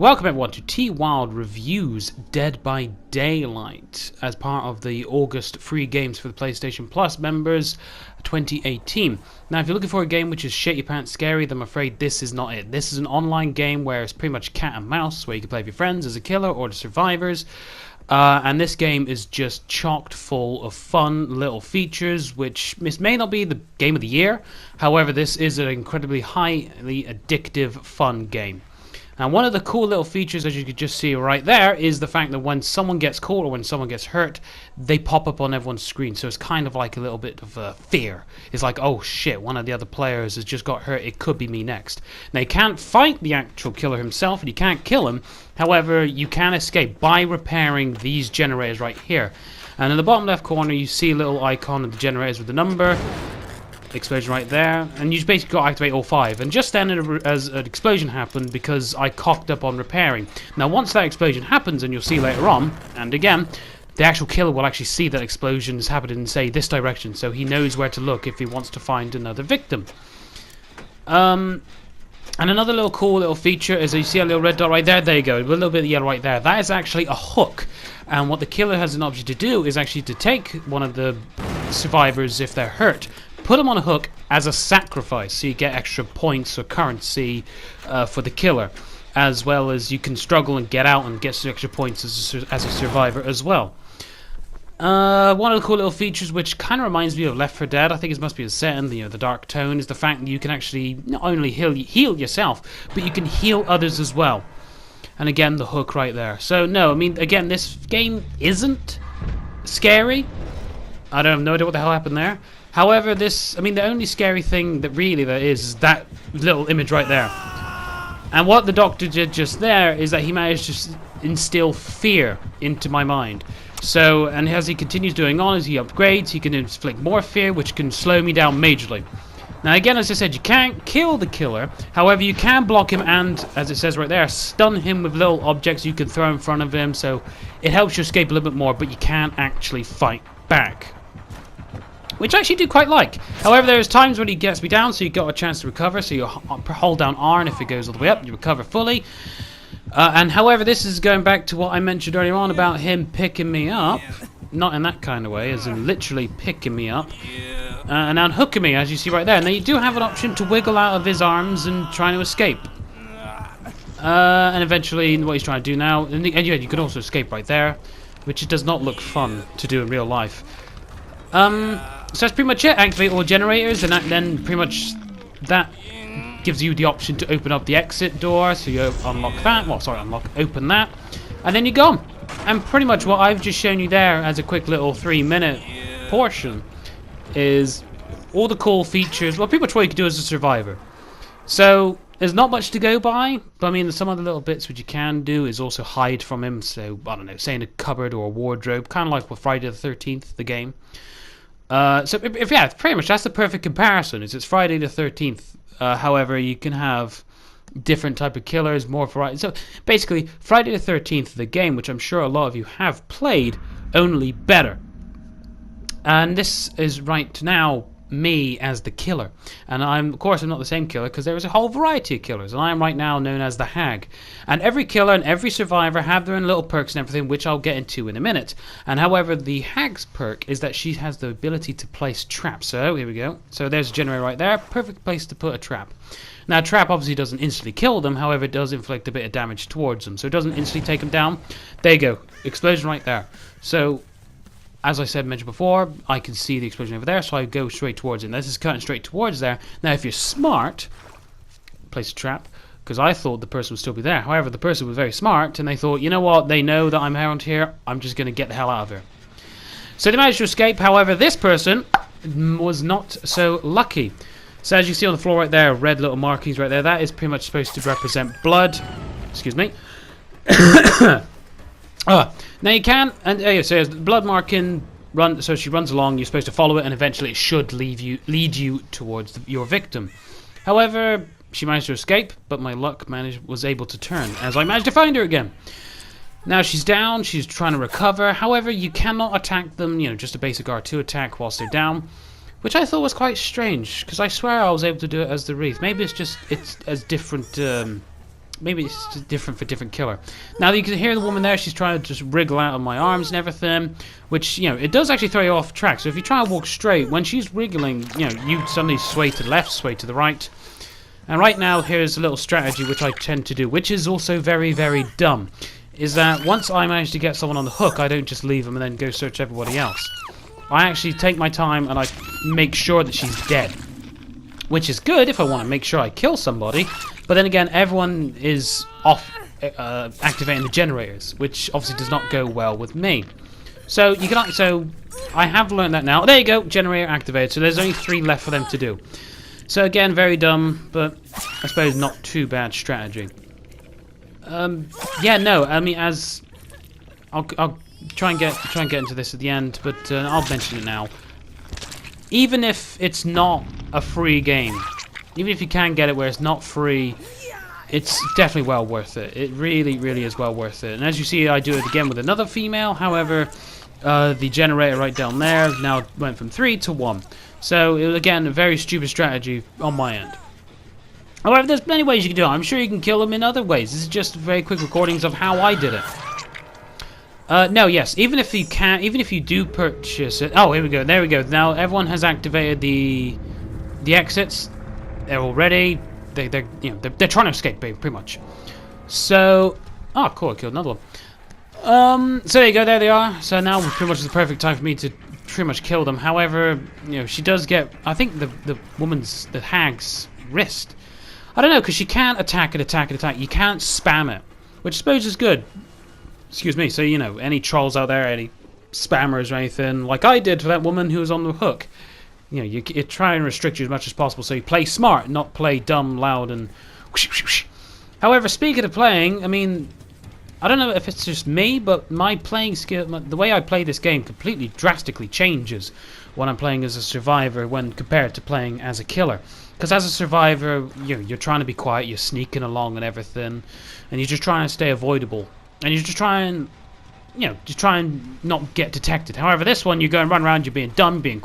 Welcome everyone to T.Wilde Reviews Dead by Daylight as part of the August free games for the PlayStation Plus members 2018. Now if you're looking for a game which is shit your pants scary, then I'm afraid this is not it. This is an online game where it's pretty much cat and mouse, where you can play with your friends as a killer or the survivors. And this game is just chocked full of fun little features, which may not be the game of the year. However, this is an incredibly highly addictive, fun game. Now, one of the cool little features, as you can just see right there, is the fact that when someone gets caught or when someone gets hurt, they pop up on everyone's screen. So it's kind of like a little bit of fear. It's like, oh shit, one of the other players has just got hurt. It could be me next. Now, you can't fight the actual killer himself, and you can't kill him. However, you can escape by repairing these generators right here. And in the bottom left corner, you see a little icon of the generators with the number. Explosion right there, and you just basically got to activate all 5. And just then, as an explosion happened, because I cocked up on repairing. Now, once that explosion happens, and you'll see later on, and again, the actual killer will actually see that explosion is happening in, say, this direction, so he knows where to look if he wants to find another victim. And another little cool little feature is that you see a little red dot right there. There you go, a little bit of yellow right there. That is actually a hook, and what the killer has an option to do is actually to take one of the survivors if they're hurt, put them on a hook as a sacrifice, so you get extra points or currency for the killer, as well as you can struggle and get out and get some extra points as a survivor as well. One of the cool little features, which kind of reminds me of Left 4 Dead, I think it must be the setting, the dark tone, is the fact that you can actually not only heal yourself, but you can heal others as well. And again, the hook right there. So no, I mean, again, this game isn't scary. I don't have no idea what the hell happened there. However, the only scary thing that is that little image right there. And what the doctor did just there is that he managed to instill fear into my mind. So, and as he continues doing on, as he upgrades, he can inflict more fear, which can slow me down majorly. Now again, as I said, you can't kill the killer. However, you can block him and, as it says right there, stun him with little objects you can throw in front of him. So it helps you escape a little bit more, but you can't actually fight back, which I actually do quite like. However, there's times when he gets me down, so you got a chance to recover. So you hold down R, and if it goes all the way up, you recover fully. And however, this is going back to what I mentioned earlier on about him picking me up. Not in that kind of way, as in literally picking me up. And unhooking me, as you see right there. Now, you do have an option to wiggle out of his arms and try to escape. And eventually, what he's trying to do now, and yeah, you can also escape right there, which does not look fun to do in real life. So that's pretty much it. Activate all generators, and then pretty much that gives you the option to open up the exit door. So you unlock that. Well, sorry, open that, and then you're gone. And pretty much what I've just shown you there as a quick little 3-minute portion is all the cool features. Well, pretty much what you can do as a survivor. So there's not much to go by, but I mean, some other little bits which you can do is also hide from him. So I don't know, say in a cupboard or a wardrobe, kind of like with Friday the 13th, the game. So yeah, pretty much that's the perfect comparison. It's Friday the 13th. However, you can have different type of killers, more variety. So basically, Friday the 13th, the game, which I'm sure a lot of you have played, only better. And this is right now me as the killer, and of course I'm not the same killer, because there is a whole variety of killers, and I am right now known as the Hag. And every killer and every survivor have their own little perks and everything, which I'll get into in a minute. And however, the Hag's perk is that she has the ability to place traps. So here we go. So there's a generator right there, perfect place to put a trap. Now, a trap obviously doesn't instantly kill them, however, it does inflict a bit of damage towards them, so it doesn't instantly take them down. There you go, explosion right there. So as I mentioned before, I can see the explosion over there, so I go straight towards it. And this is cutting straight towards there. Now, if you're smart, place a trap, because I thought the person would still be there. However, the person was very smart, and they thought, you know what, they know that I'm around here, I'm just going to get the hell out of here. So they managed to escape. However, this person was not so lucky. So as you see on the floor right there, red little markings right there, that is pretty much supposed to represent blood. Excuse me. Now you can, and so the blood marking so she runs along. You're supposed to follow it, and eventually it should lead you towards your victim. However, she managed to escape, but my luck was able to turn as I managed to find her again. Now she's down. She's trying to recover. However, you cannot attack them. Just a basic R2 attack whilst they're down, which I thought was quite strange, because I swear I was able to do it as the Wraith. Maybe it's as different maybe it's just different for different killer. Now you can hear the woman there, she's trying to just wriggle out of my arms and everything, which, you know, it does actually throw you off track. So if you try to walk straight, when she's wriggling, you know, you suddenly sway to the left, sway to the right. And right now, here's a little strategy which I tend to do, which is also very, very dumb, is that once I manage to get someone on the hook, I don't just leave them and then go search everybody else. I actually take my time and I make sure that she's dead. Which is good if I want to make sure I kill somebody, but then again, everyone is off activating the generators, which obviously does not go well with me. So you can, so I have learned that now. There you go, generator activated. So there's only 3 left for them to do. So again, very dumb, but I suppose not too bad strategy. Yeah, no, I mean, as I'll try and get into this at the end, but I'll mention it now. Even if it's not a free game, even if you can get it where it's not free, it's definitely well worth it. It really, really is well worth it. And as you see, I do it again with another female. However, the generator right down there now went from 3 to 1. So, it was, again, a very stupid strategy on my end. However, there's many ways you can do it. I'm sure you can kill them in other ways. This is just very quick recordings of how I did it. No, yes. Even if you do purchase it. Oh, here we go. There we go. Now everyone has activated the exits. They're all ready. They're trying to escape, pretty much. So, oh, cool. I killed another one. So there you go. There they are. So now pretty much is the perfect time for me to pretty much kill them. However, you know, she does get, I think the hag's wrist. I don't know, because she can't attack and attack and attack. You can't spam it, which I suppose is good. Excuse me. So, you know, any trolls out there, any spammers or anything, like I did for that woman who was on the hook. You know, you try and restrict you as much as possible, so you play smart, not play dumb, loud, and whoosh, whoosh, whoosh. However, speaking of playing, I mean, I don't know if it's just me, but my playing skill, the way I play this game completely drastically changes when I'm playing as a survivor when compared to playing as a killer. Because as a survivor, you're trying to be quiet, you're sneaking along and everything, and you're just trying to stay avoidable. And you just try and, just try and not get detected. However, this one, you're going run around, you're being dumb, being,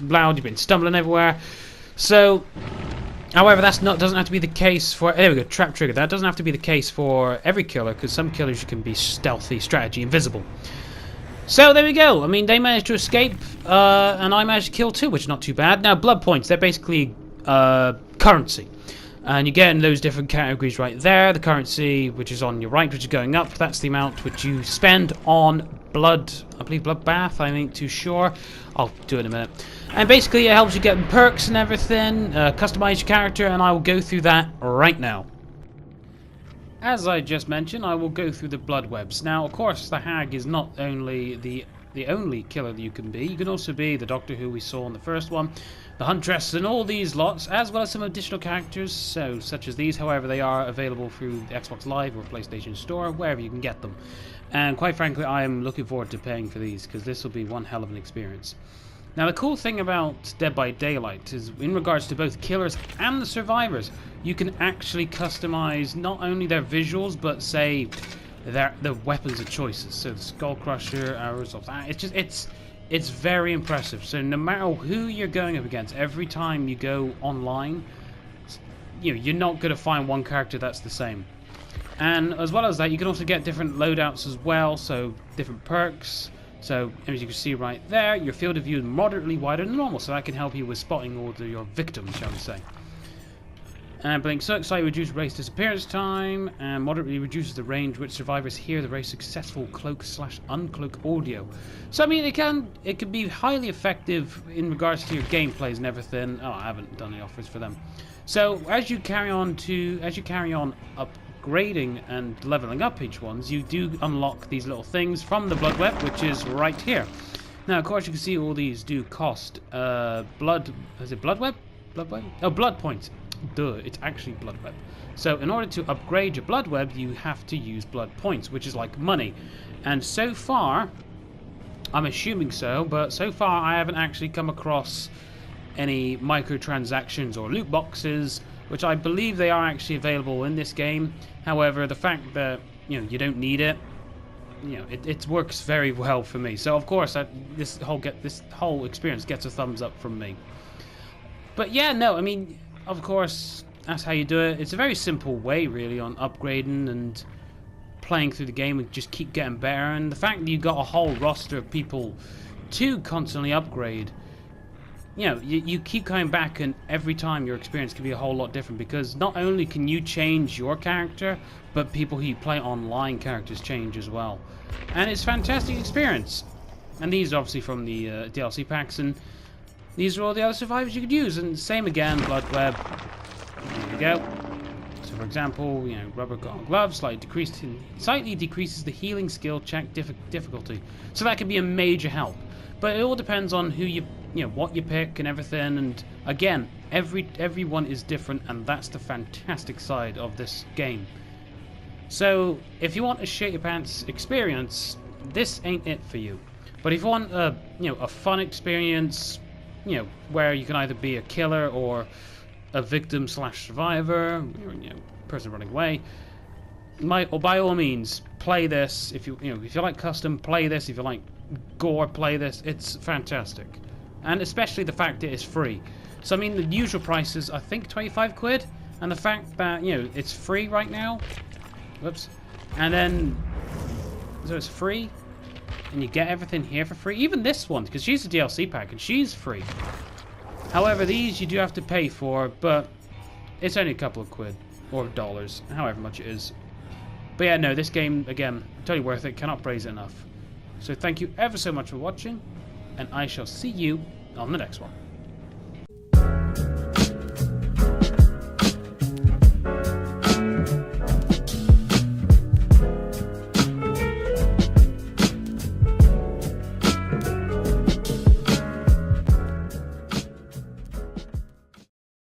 loud, you've been stumbling everywhere. So, however, doesn't have to be the case for, there we go, trap trigger. That doesn't have to be the case for every killer, because some killers you can be stealthy, strategy, invisible. So, there we go. I mean, they managed to escape, and I managed to kill 2, which is not too bad. Now, blood points, they're basically currency. And you're getting those different categories right there. The currency, which is on your right, which is going up, that's the amount which you spend on blood, I believe blood bath, I ain't too sure. I'll do it in a minute. And basically it helps you get perks and everything, customize your character, and I will go through that right now. As I just mentioned, I will go through the blood webs. Now, of course, the hag is not only the only killer that you can be. You can also be the Doctor who we saw in the first one, the Huntress, and all these lots, as well as some additional characters, such as these. However, they are available through the Xbox Live or PlayStation Store, wherever you can get them. And quite frankly, I am looking forward to paying for these, because this will be one hell of an experience. Now, the cool thing about Dead by Daylight is, in regards to both killers and the survivors, you can actually customize not only their visuals, but say their weapons of choices. So the Skull Crusher, arrows of that. It's very impressive. So no matter who you're going up against, every time you go online, you're not going to find one character that's the same. And as well as that, you can also get different loadouts as well, so different perks. So as you can see right there, your field of view is moderately wider than normal, so that can help you with spotting all of your victims, shall we say. And Blink Circ slightly reduces race disappearance time, and moderately reduces the range which survivors hear the race successful cloak/uncloak audio. So I mean, it can be highly effective in regards to your gameplays and everything. Oh, I haven't done the offers for them. So as you carry on upgrading and leveling up each ones, you do unlock these little things from the blood web, which is right here. Now, of course, you can see all these do cost blood. Is it blood web? Blood web? Oh, blood points. Duh, it's actually blood web. So in order to upgrade your blood web, you have to use blood points, which is like money. And so far, I'm assuming so, but so far I haven't actually come across any microtransactions or loot boxes, which I believe they are actually available in this game. However, the fact that you don't need it, it works very well for me. So of course, this whole experience gets a thumbs up from me. But yeah, no, I mean, of course, that's how you do it. It's a very simple way, really, on upgrading and playing through the game and just keep getting better. And the fact that you've got a whole roster of people to constantly upgrade, you know, you keep coming back, and every time your experience can be a whole lot different, because not only can you change your character, but people who you play online characters change as well. And it's a fantastic experience. And these are obviously from the DLC packs, and these are all the other survivors you could use. And same again, Blood Web. There we go. So for example, you know, rubber gloves slightly decreases the healing skill check difficulty. So that can be a major help. But it all depends on who you know, what you pick and everything. And again, everyone is different, and that's the fantastic side of this game. So if you want a shit your pants experience, this ain't it for you. But if you want a, you know, a fun experience, you know, where you can either be a killer or a victim / survivor, or, you know, person running away, by all means, play this. If you like custom, play this. If you like gore, play this. It's fantastic, and especially the fact that it's free. So I mean, the usual price is, I think, 25 quid, and the fact that, you know, it's free right now. Whoops. And then, so it's free, and you get everything here for free. Even this one, because she's a DLC pack and she's free. However, these you do have to pay for, but it's only a couple of quid or dollars, however much it is. But yeah, no, this game, again, totally worth it. Cannot praise it enough. So thank you ever so much for watching, and I shall see you on the next one.